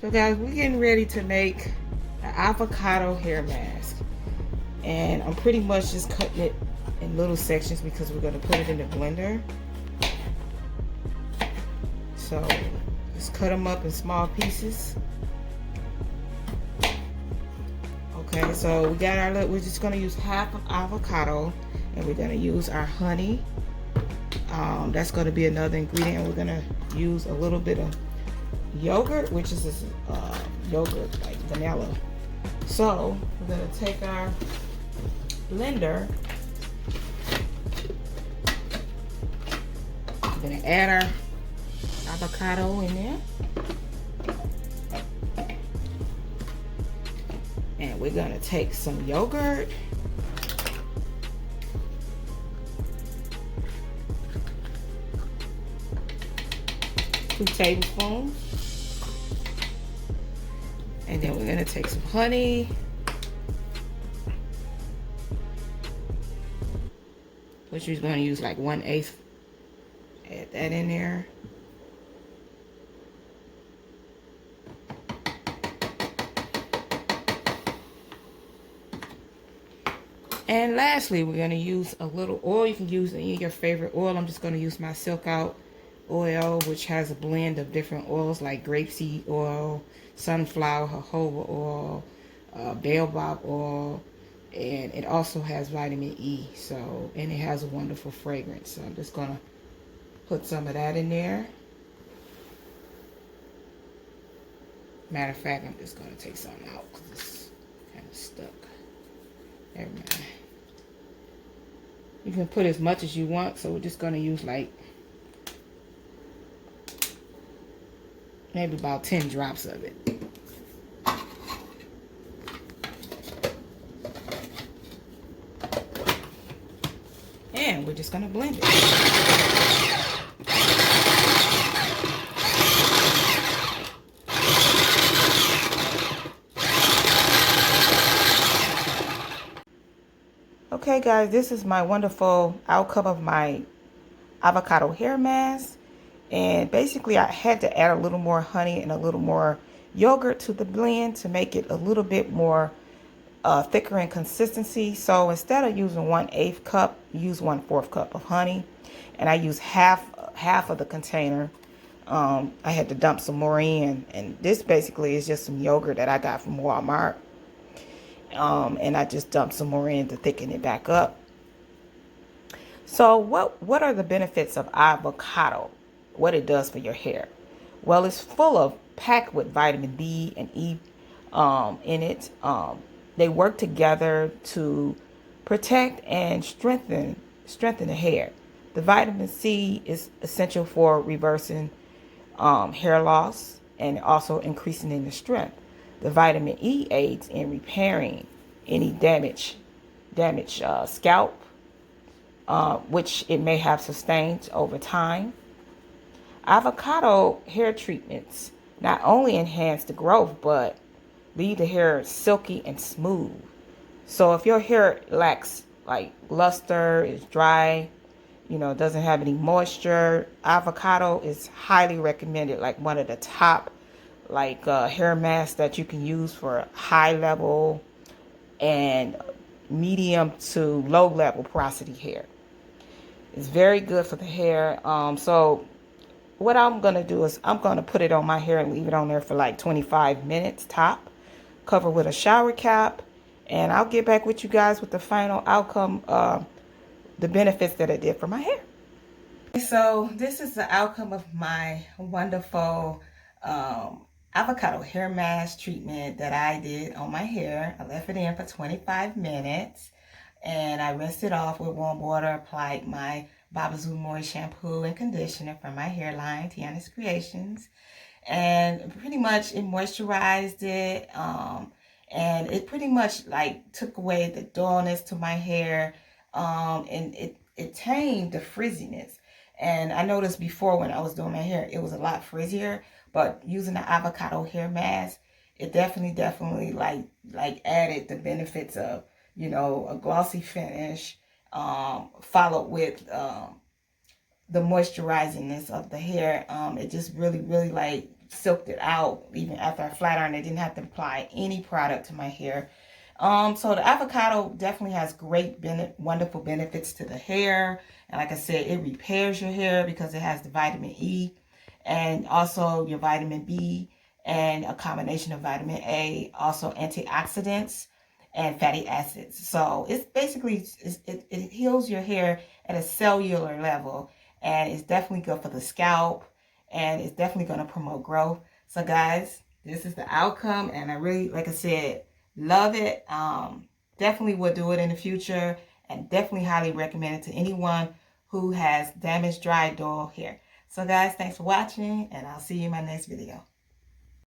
So guys, we're getting ready to make an avocado hair mask. And I'm pretty much just cutting it in little sections because we're going to put it in the blender. So just cut them up in small pieces. Okay, so we got our, we're just going to use half of avocado, and we're going to use our honey. That's going to be another ingredient. We're going to use a little bit of yogurt, which is this yogurt like vanilla. So we're going to take our blender. We're going to add our avocado in there. And we're going to take some yogurt. 2 tablespoons. And then we're going to take some honey. Which we're going to use like 1/8. Add that in there. And lastly, we're going to use a little oil. You can use any of your favorite oil. I'm just going to use my Silk Out oil, which has a blend of different oils like grapeseed oil, sunflower, jojoba oil, baobab oil, and it also has vitamin E. So, and it has a wonderful fragrance. So I'm just going to put some of that in there. Matter of fact, I'm just going to take some out because it's kind of stuck. Never mind. You can put as much as you want, so we're just going to use like maybe about 10 drops of it. And we're just going to blend it. Okay guys, this is my wonderful outcome of my avocado hair mask. And basically I had to add a little more honey and a little more yogurt to the blend to make it a little bit more thicker in consistency. So instead of using 1/8 cup, use 1/4 cup of honey. And I use half of the container. I had to dump some more in. And this basically is just some yogurt that I got from Walmart. And I just dumped some more in to thicken it back up. So what are the benefits of avocado? What it does for your hair? Well, it's packed with vitamin B and E in it. They work together to protect and strengthen the hair. The vitamin C is essential for reversing hair loss and also increasing in the strength. The vitamin E aids in repairing any damaged scalp, which it may have sustained over time. Avocado hair treatments not only enhance the growth, but leave the hair silky and smooth. So if your hair lacks like luster, is dry, doesn't have any moisture, avocado is highly recommended, like one of the top hair masks that you can use for high level and medium to low level porosity hair. It's very good for the hair. So what I'm going to do is I'm going to put it on my hair and leave it on there for like 25 minutes top. Cover with a shower cap. And I'll get back with you guys with the final outcome, the benefits that it did for my hair. So this is the outcome of my wonderful avocado hair mask treatment that I did on my hair. I left it in for 25 minutes. And I rinsed it off with warm water, applied my Moist shampoo and conditioner from my hairline, Tiana's Creations. And pretty much it moisturized it. And it pretty much like took away the dullness to my hair. And it tamed the frizziness. And I noticed before when I was doing my hair, it was a lot frizzier. But using the avocado hair mask, it definitely like added the benefits of, a glossy finish, followed with the moisturizingness of the hair. It just really like silked it out. Even after I flat ironed, I didn't have to apply any product to my hair. So the avocado definitely has great, wonderful benefits to the hair. And like I said, it repairs your hair because it has the vitamin E and also your vitamin B and a combination of vitamin A, also antioxidants and fatty acids. So it's basically, it heals your hair at a cellular level, and it's definitely good for the scalp, and it's definitely going to promote growth. So guys, this is the outcome, and I really, like I said, love it. Definitely will do it in the future, and definitely highly recommend it to anyone who has damaged, dry, dull hair. So guys, thanks for watching, and I'll see you in my next video.